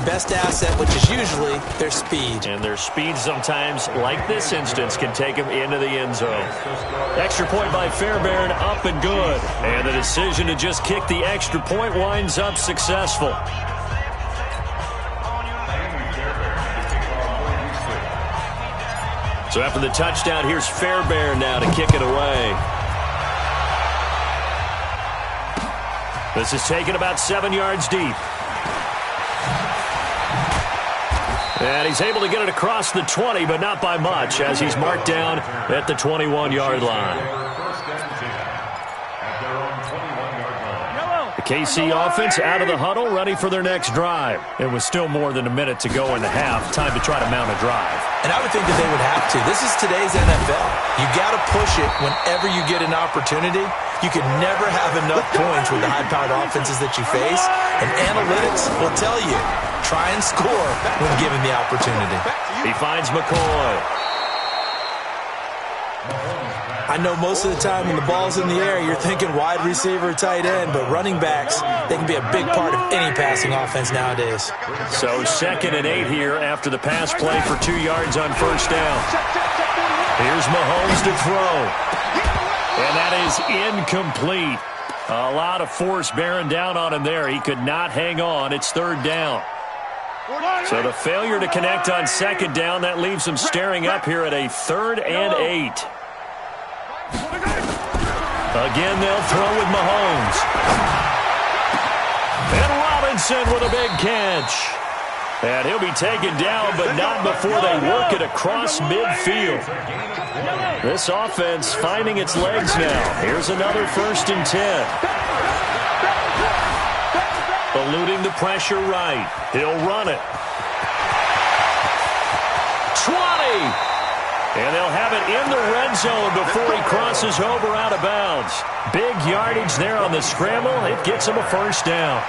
best asset, which is usually their speed. And their speed sometimes, like this instance, can take them into the end zone. Extra point by Fairbairn, up and good. And the decision to just kick the extra point winds up successful. So after the touchdown, here's Fairbairn now to kick it away. This is taken about 7 yards deep. And he's able to get it across the 20, but not by much, as he's marked down at the 21-yard line. The KC offense out of the huddle, ready for their next drive. It was still more than a minute to go in the half. Time to try to mount a drive. And I would think that they would have to. This is today's NFL. You got to push it whenever you get an opportunity. You can never have enough points with the high-powered offenses that you face. And analytics will tell you, try and score when given the opportunity. He finds McCoy. I know most of the time when the ball's in the air, you're thinking wide receiver, tight end, but running backs, they can be a big part of any passing offense nowadays. So 2nd and 8 here after the pass play for 2 yards on first down. Here's Mahomes to throw. And that is incomplete. A lot of force bearing down on him there. He could not hang on. It's 3rd down. So the failure to connect on 2nd down, that leaves him staring up here at a 3rd and 8. Again, they'll throw with Mahomes. And Robinson with a big catch. And he'll be taken down, but not before they work it across midfield. This offense finding its legs now. Here's another 1st and 10. Eluding the pressure right. He'll run it. 20. And they'll have it in the red zone before he crosses over out of bounds. Big yardage there on the scramble. It gets him a 1st down.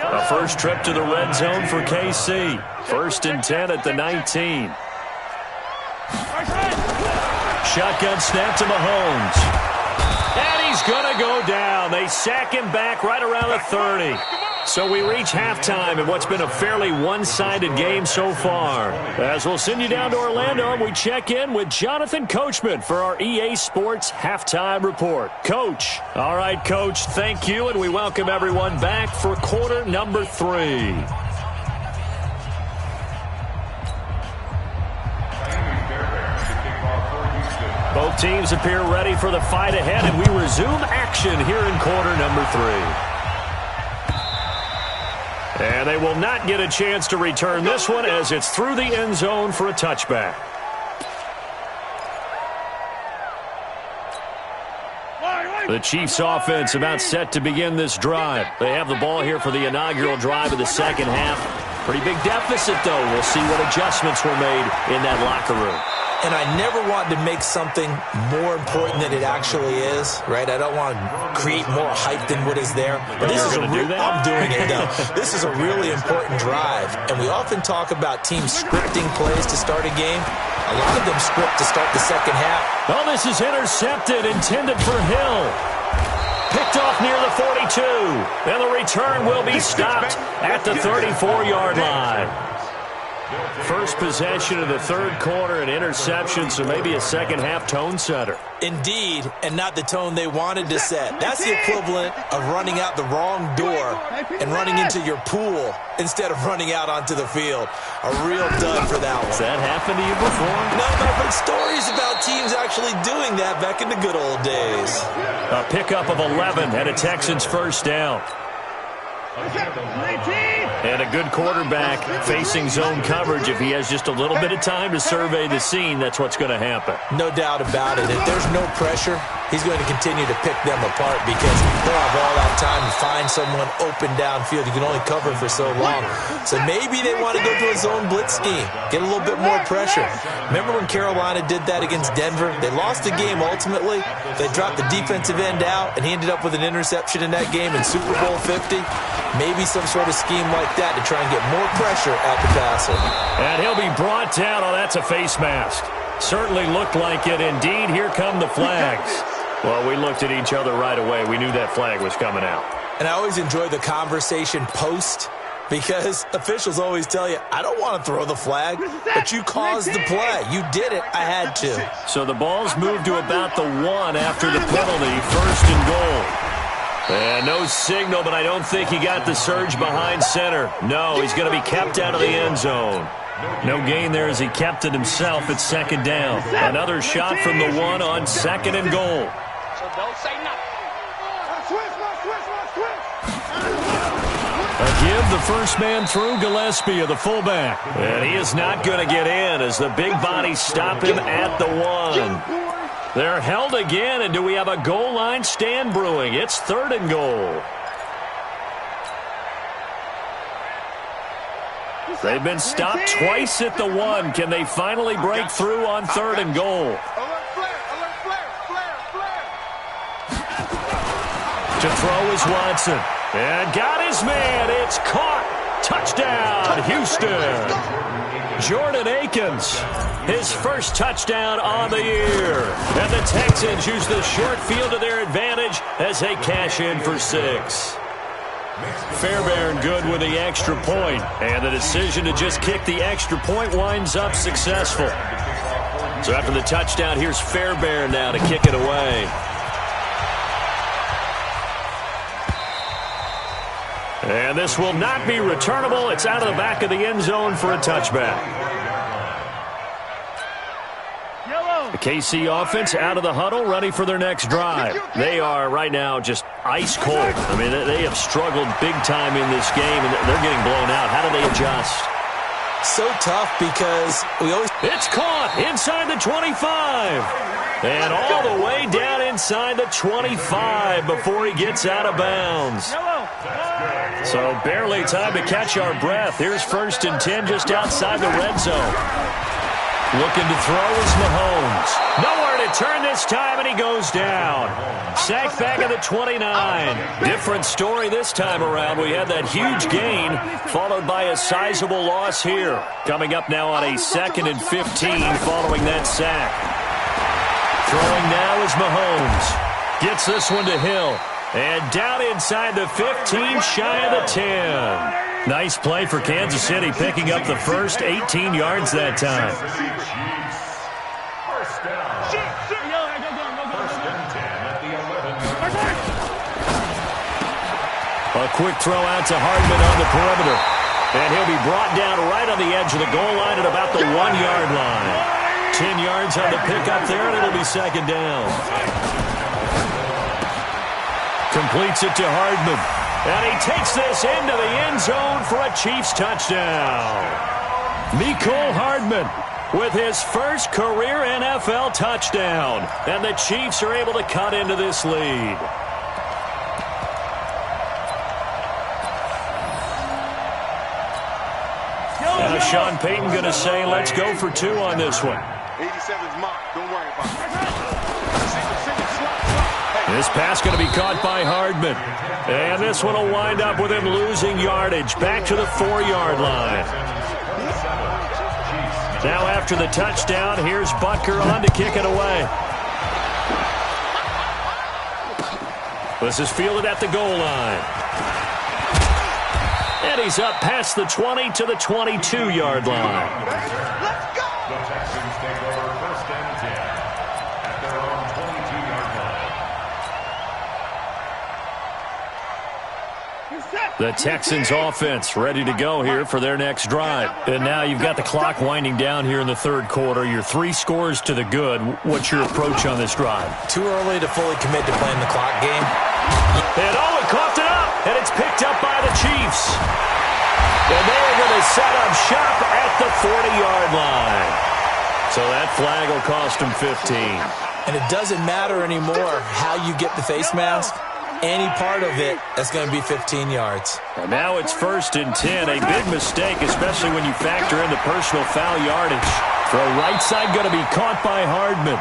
A first trip to the red zone for KC. 1st and 10 at the 19. Shotgun snap to Mahomes. And he's going to go down. They sack him back right around the 30. So we reach halftime in what's been a fairly one-sided game so far. As we'll send you down to Orlando, we check in with Jonathan Coachman for our EA Sports Halftime Report. Coach. All right, Coach, thank you, and we welcome everyone back for quarter number 3. Both teams appear ready for the fight ahead, and we resume action here in quarter number 3. And they will not get a chance to return this one as it's through the end zone for a touchback. The Chiefs offense about set to begin this drive. They have the ball here for the inaugural drive of the second half. Pretty big deficit, though. We'll see what adjustments were made in that locker room. And I never want to make something more important than it actually is, right? I don't want to create more hype than what is there. But this is I'm doing it, though. This is a really important drive. And we often talk about teams scripting plays to start a game. A lot of them script to start the second half. Oh, this is intercepted, intended for Hill. Picked off near the 42. And the return will be stopped at the 34-yard line. First possession of the 3rd quarter, an interception, so maybe a second-half tone setter. Indeed, and not the tone they wanted to set. That's the equivalent of running out the wrong door and running into your pool instead of running out onto the field. A real dud for that one. Has that happened to you before? No, I've heard stories about teams actually doing that back in the good old days. A pickup of 11 and a Texans 1st down. And a good quarterback facing zone coverage. If he has just a little bit of time to survey the scene, that's what's going to happen. No doubt about it. If there's no pressure, he's going to continue to pick them apart because they'll have all that time to find someone open downfield. You can only cover for so long. So maybe they want to go to a zone blitz scheme, get a little bit more pressure. Remember when Carolina did that against Denver? They lost the game ultimately. They dropped the defensive end out, and he ended up with an interception in that game in Super Bowl 50. Maybe some sort of scheme like that to try and get more pressure at the passer. And he'll be brought down. Oh, that's a face mask. Certainly looked like it. Indeed, here come the flags. Well, we looked at each other right away. We knew that flag was coming out. And I always enjoy the conversation post because officials always tell you, I don't want to throw the flag, but you caused the play. You did it. I had to. So the ball's moved to about the 1 after the penalty, 1st and goal. And no signal, but I don't think he got the surge behind center. No, he's going to be kept out of the end zone. No gain there as he kept it himself at 2nd down. Another shot from the 1 on 2nd and goal. So don't say nothing. A give the first man through, Gillespie, the fullback. And he is not going to get in as the big bodies stop him at the 1. They're held again, and do we have a goal line stand brewing? It's 3rd and goal. They've been stopped twice at the 1. Can they finally break through on 3rd and goal? To throw is Watson. And got his man. It's caught. Touchdown, Houston. Jordan Akins, his first touchdown on the year. And the Texans use the short field to their advantage as they cash in for 6. Fairbairn good with the extra point. And the decision to just kick the extra point winds up successful. So after the touchdown, here's Fairbairn now to kick it away. And this will not be returnable. It's out of the back of the end zone for a touchback. The KC offense out of the huddle, ready for their next drive. They are right now just ice cold. I mean, they have struggled big time in this game, and they're getting blown out. How do they adjust? So tough because we always... It's caught inside the 25. And all the way down inside the 25 before he gets out of bounds. So barely time to catch our breath. Here's 1st and 10 just outside the red zone. Looking to throw is Mahomes. Nowhere to turn this time, and he goes down. Sacked back at the 29. Different story this time around. We had that huge gain, followed by a sizable loss here. Coming up now on a 2nd and 15 following that sack. Throwing now is Mahomes. Gets this one to Hill. And down inside the 15, shy of the 10. Nice play for Kansas City, picking up the first 18 yards that time. A quick throw out to Hardman on the perimeter. And he'll be brought down right on the edge of the goal line at about the 1-yard line. 10 yards on the pickup there, and it'll be 2nd down. Completes it to Hardman. And he takes this into the end zone for a Chiefs touchdown. Mecole Hardman with his first career NFL touchdown. And the Chiefs are able to cut into this lead. Now Sean Payton going to say, let's go for 2 on this one. 87's mine. Don't worry about it. This pass going to be caught by Hardman. And this one will wind up with him losing yardage back to the 4-yard line. Now after the touchdown, here's Butker on to kick it away. This is fielded at the goal line. And he's up past the 20 to the 22-yard line. Let's go! The Texans take over 1st and 10 at their own 22-yard line. The Texans offense ready to go here for their next drive. And now you've got the clock winding down here in the 3rd quarter. You're 3 scores to the good. What's your approach on this drive? Too early to fully commit to playing the clock game. And Owen coughed it up, and it's picked up by the Chiefs. And they are going to set up shop at the 40-yard line. So that flag will cost them 15. And it doesn't matter anymore how you get the face mask. Any part of it, that's going to be 15 yards. And now it's 1st and 10. A big mistake, especially when you factor in the personal foul yardage. Throw right side going to be caught by Hardman.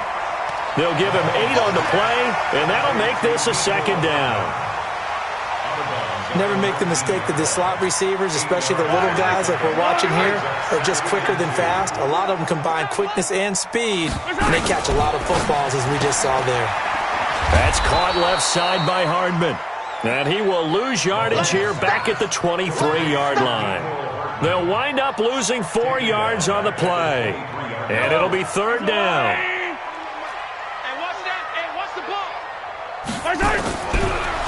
They'll give him 8 on the play, and that'll make this a 2nd down. Never make the mistake that the slot receivers, especially the little guys like we're watching here, are just quicker than fast. A lot of them combine quickness and speed, and they catch a lot of footballs, as we just saw there. That's caught left side by Hardman. And he will lose yardage here back at the 23-yard line. They'll wind up losing 4 yards on the play. And it'll be third down.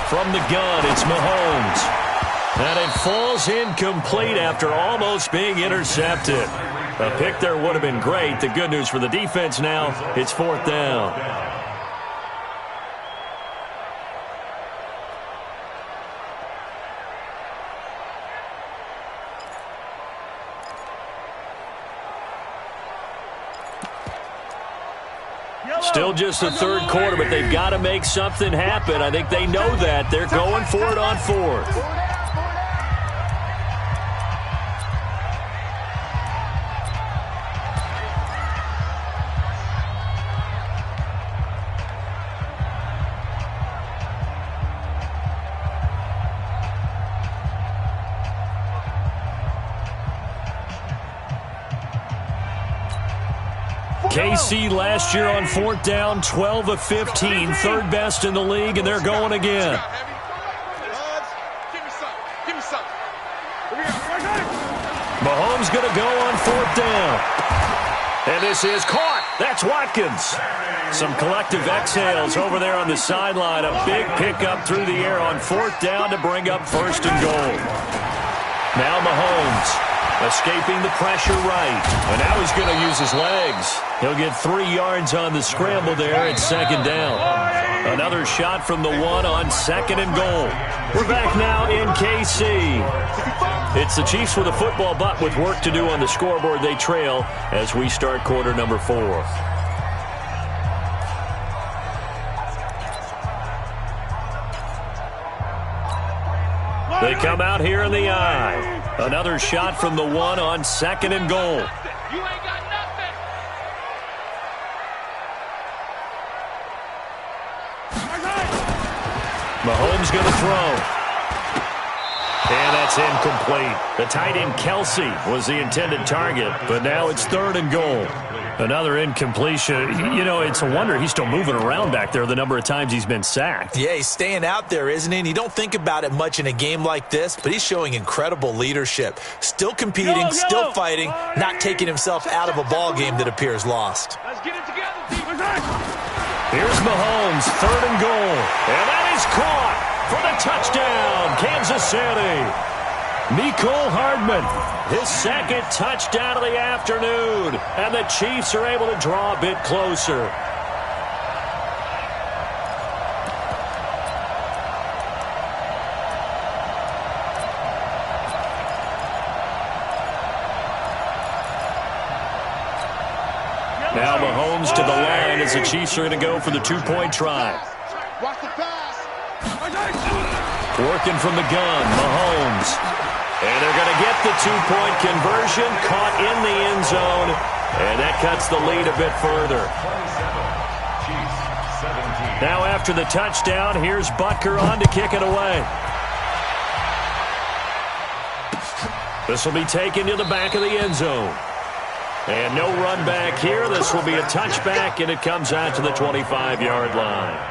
From the gun, it's Mahomes. And it falls incomplete after almost being intercepted. A pick there would have been great. The good news for the defense now, it's fourth down. Still just the third quarter, but they've got to make something happen. I think they know that. They're going for it on fourth. KC last year on fourth down, 12 of 15, third best in the league, and they're going again. Mahomes going to go on fourth down. And this is caught. That's Watkins. Some collective exhales over there on the sideline. A big pickup through the air on fourth down to bring up first and goal. Now Mahomes escaping the pressure right. And now he's going to use his legs. He'll get 3 yards on the scramble there at second down. Another shot from the one on second and goal. We're back now in KC. It's the Chiefs with a football, but with work to do on the scoreboard, they trail as we start quarter number 4. They come out here in the eye. Another shot from the one on second and goal. You ain't got nothing. Mahomes going to throw. And that's incomplete. The tight end Kelsey was the intended target, but now it's third and goal. Another incompletion. You know, it's a wonder he's still moving around back there the number of times he's been sacked. Yeah, he's staying out there, isn't he? And you don't think about it much in a game like this, but he's showing incredible leadership. Still competing, still fighting, not taking himself out of a ball game that appears lost. Let's get it together, Here's Mahomes, third and goal. And that is caught for the touchdown, Kansas City. Mecole Hardman, his second touchdown of the afternoon. And the Chiefs are able to draw a bit closer. Now Mahomes to the line as the Chiefs are going to go for the two-point try. Watch the pass. Working from the gun, Mahomes. And they're going to get the two-point conversion, caught in the end zone, and that cuts the lead a bit further. Now after the touchdown, here's Butker on to kick it away. This will be taken to the back of the end zone. And no run back here. This will be a touchback, and it comes out to the 25-yard line.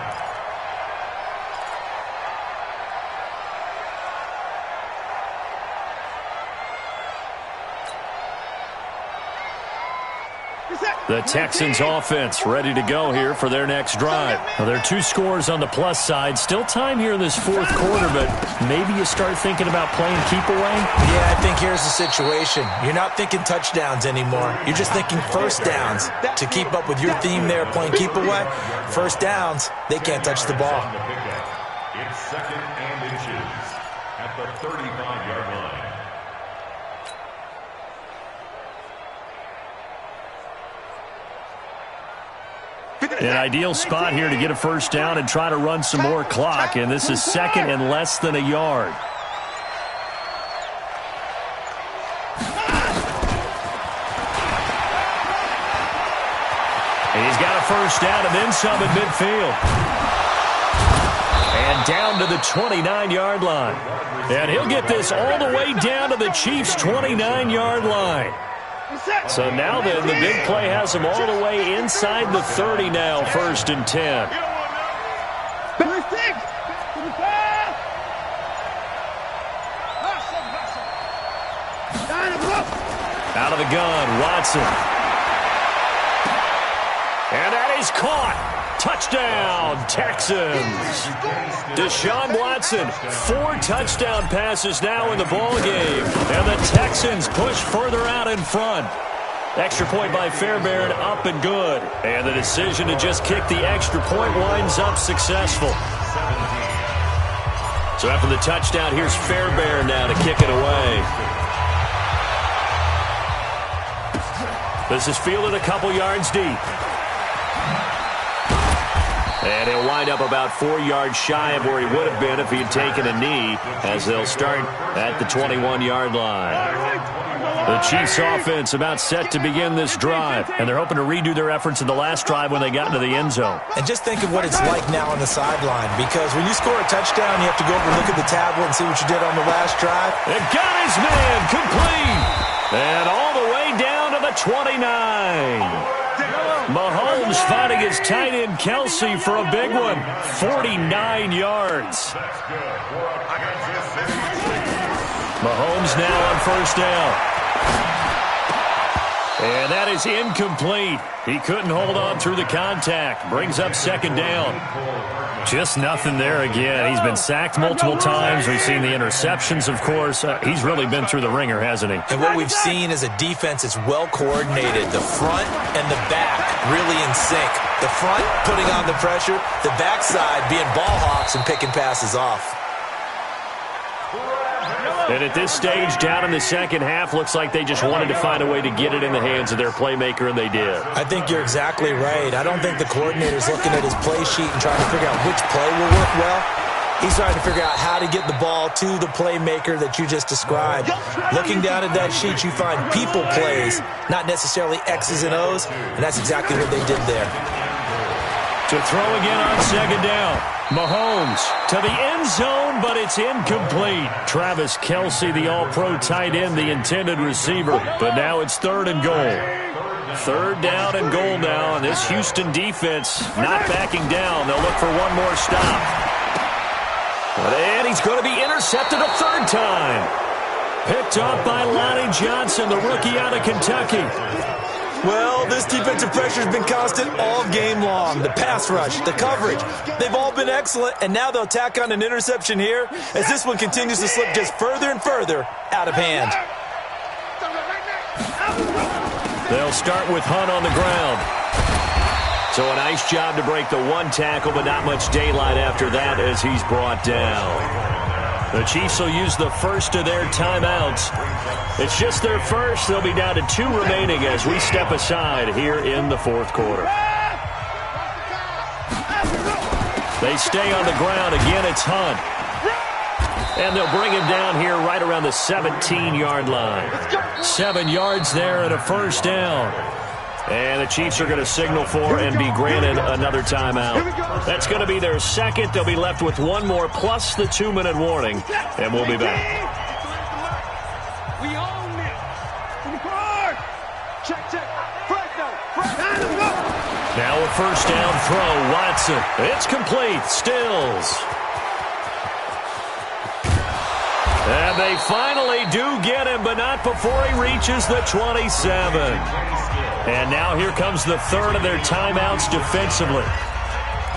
The Texans offense ready to go here for their next drive. Now, there are 2 scores on the plus side. Still time here in this fourth quarter, but maybe you start thinking about playing keep away? Yeah, I think here's the situation. You're not thinking touchdowns anymore. You're just thinking first downs. To keep up with your theme there, playing keep away, first downs, they can't touch the ball. It's second and inches at the 35-yard line. An ideal spot here to get a first down and try to run some more clock, and this is second and less than a yard. And he's got a first down and then some at midfield. And down to the 29-yard line. And he'll get this all the way down to the Chiefs' 29-yard line. So now then, the big play has him all the way inside the 30 now, first and 10. Out of the gun, Watson. And that is caught. Touchdown, Texans. Deshaun Watson, 4 touchdown passes now in the ballgame. And the Texans push further out in front. Extra point by Fairbairn, up and good. And the decision to just kick the extra point winds up successful. So after the touchdown, here's Fairbairn now to kick it away. This is fielded a couple yards deep. And he'll wind up about 4 yards shy of where he would have been if he had taken a knee, as they'll start at the 21-yard line. The Chiefs offense about set to begin this drive, and they're hoping to redo their efforts in the last drive when they got into the end zone. And just think of what it's like now on the sideline, because when you score a touchdown, you have to go over and look at the tablet and see what you did on the last drive. It got his man complete, and all the way down to the 29. Mahomes fighting his tight end Kelsey for a big one, 49 yards. Mahomes now on first down. And that is incomplete. He couldn't hold on through the contact. Brings up second down. Just nothing there again. He's been sacked multiple times. We've seen the interceptions, of course. He's really been through the ringer, hasn't he? And what we've seen is a defense that's well coordinated. The front and the back really in sync. The front putting on the pressure. The backside being ball hawks and picking passes off. And at this stage, down in the second half, looks like they just wanted to find a way to get it in the hands of their playmaker, and they did. I think you're exactly right. I don't think the coordinator's looking at his play sheet and trying to figure out which play will work well. He's trying to figure out how to get the ball to the playmaker that you just described. Looking down at that sheet, you find people plays, not necessarily X's and O's, and that's exactly what they did there. To throw again on second down. Mahomes to the end zone, but it's incomplete. Travis Kelsey, the all-pro tight end, the intended receiver. But now it's third and goal. Third down and goal now, and this Houston defense not backing down. They'll look for one more stop. And he's going to be intercepted a third time. Picked off by Lonnie Johnson, the rookie out of Kentucky. Well, this defensive pressure has been constant all game long. The pass rush, the coverage, they've all been excellent, and now they'll tack on an interception here as this one continues to slip just further and further out of hand. They'll start with Hunt on the ground. So a nice job to break the one tackle, but not much daylight after that as he's brought down. The Chiefs will use the first of their timeouts. It's just their first. They'll be down to 2 remaining as we step aside here in the fourth quarter. They stay on the ground. Again, it's Hunt. And they'll bring him down here right around the 17-yard line. 7 yards there and a first down. And the Chiefs are going to signal for and be granted another timeout. That's going to be their second. They'll be left with one more plus the 2-minute warning. And we'll be back. We own it. Check. Now a first down throw. Watson. It's complete. Stills. And they finally do get him, but not before he reaches the 27. And now here comes the third of their timeouts defensively.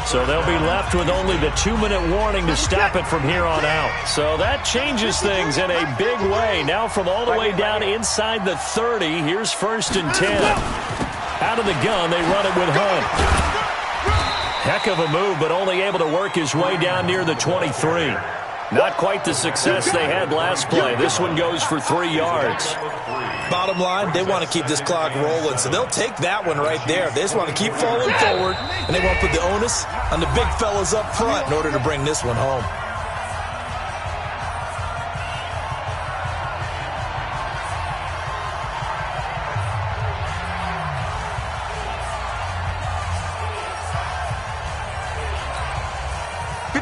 So they'll be left with only the 2-minute warning to stop it from here on out. So that changes things in a big way. Now from all the way down inside the 30, here's first and 10. Out of the gun, they run it with Hunt. Heck of a move, but only able to work his way down near the 23. Not quite the success they had last play. This one goes for 3 yards. Bottom line, they want to keep this clock rolling, so they'll take that one right there. They just want to keep falling forward, and they want to put the onus on the big fellas up front in order to bring this one home.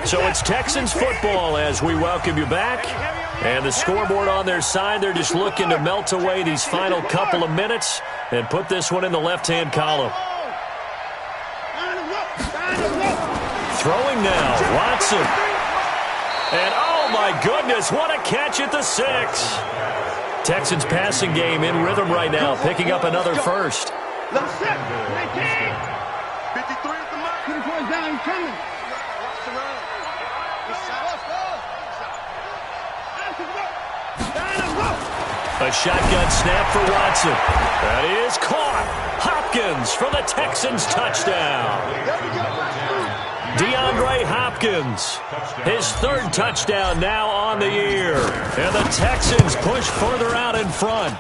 So it's Texans football as we welcome you back. And the scoreboard on their side, they're just looking to melt away these final couple of minutes and put this one in the left-hand column. Throwing now, Watson. And oh my goodness, what a catch at the 6. Texans passing game in rhythm right now, picking up another first. Let's set. 19. 53 at the mark. 2 points down. He's coming. Watch the run. A shotgun snap for Watson. That is caught. Hopkins for the Texans touchdown. DeAndre Hopkins, his 3rd touchdown now on the year. And the Texans push further out in front.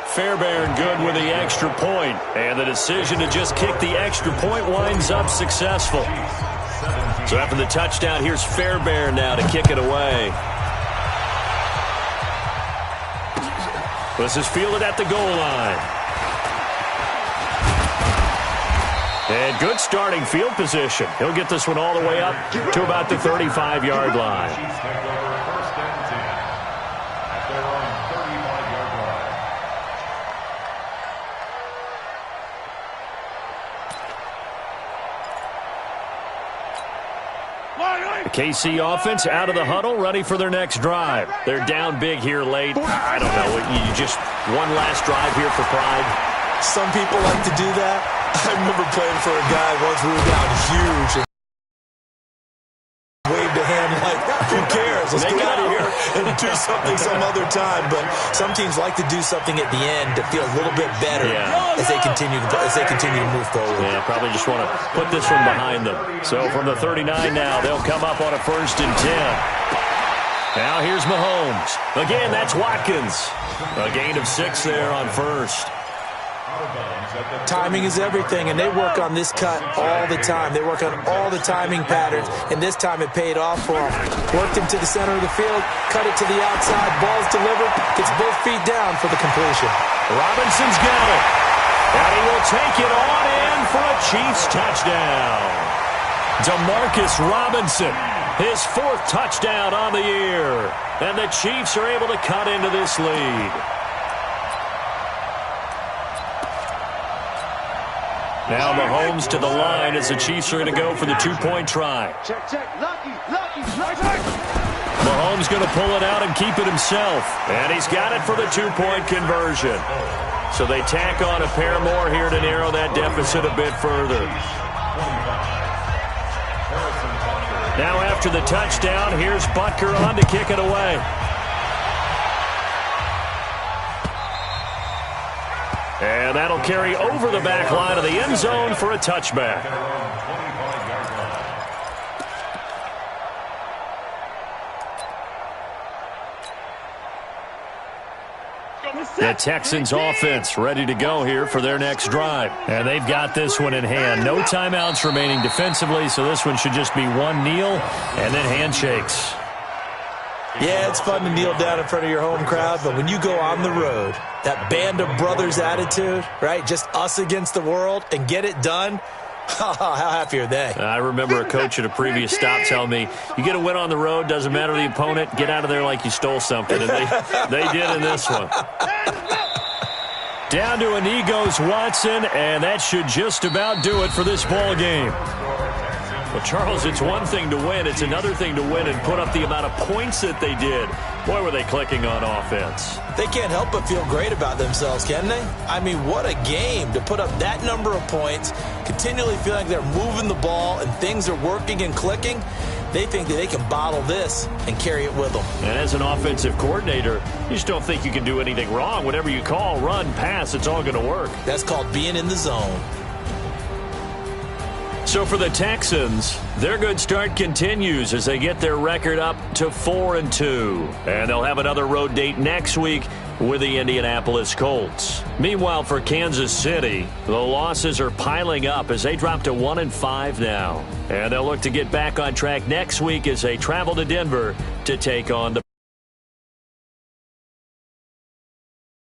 Fairbairn good with the extra point. And the decision to just kick the extra point winds up successful. So after the touchdown, here's Fairbairn now to kick it away. This is fielded at the goal line. And good starting field position. He'll get this one all the way up to about the 35-yard line. Chiefs take over 1st and 10 at their own 35-yard line. The KC offense out of the huddle, ready for their next drive. They're down big here late. I don't know. You just one last drive here for pride. Some people like to do that. I remember playing for a guy once we were down huge and waved a hand like, who cares? Let's get out of here and do something some other time. But some teams like to do something at the end to feel a little bit better as they continue to move forward. Yeah, probably just want to put this one behind them. So from the 39 now, they'll come up on a 1st and 10. Now here's Mahomes. Again, that's Watkins. A gain of 6 there on 1st. Timing is everything, and they work on this cut all the time. They work on all the timing patterns, and this time it paid off for them. Worked him to the center of the field, cut it to the outside, ball's delivered, gets both feet down for the completion. Robinson's got it, and he will take it on in for a Chiefs touchdown. Demarcus Robinson, his 4th touchdown on the year, and the Chiefs are able to cut into this lead. Now Mahomes to the line as the Chiefs are going to go for the 2-point try. Check. Lucky. Mahomes going to pull it out and keep it himself. And he's got it for the 2-point conversion. So they tack on a pair more here to narrow that deficit a bit further. Now after the touchdown, here's Butker on to kick it away. And that'll carry over the back line of the end zone for a touchback. The Texans offense ready to go here for their next drive. And they've got this one in hand. No timeouts remaining defensively, so this one should just be one kneel and then handshakes. Yeah, it's fun to kneel down in front of your home crowd, but when you go on the road, that band of brothers attitude, right, just us against the world, and get it done, how happy are they? I remember a coach at a previous stop telling me, you get a win on the road, doesn't matter the opponent, get out of there like you stole something, and they did in this one. Down to a knee goes Watson, and that should just about do it for this ball game. Well, Charles, it's one thing to win. It's another thing to win and put up the amount of points that they did. Boy, were they clicking on offense. They can't help but feel great about themselves, can they? I mean, what a game to put up that number of points, continually feeling like they're moving the ball and things are working and clicking. They think that they can bottle this and carry it with them. And as an offensive coordinator, you just don't think you can do anything wrong. Whatever you call, run, pass, it's all going to work. That's called being in the zone. So for the Texans, their good start continues as they get their record up to 4-2. And they'll have another road date next week with the Indianapolis Colts. Meanwhile, for Kansas City, the losses are piling up as they drop to 1-5 now. And they'll look to get back on track next week as they travel to Denver to take on the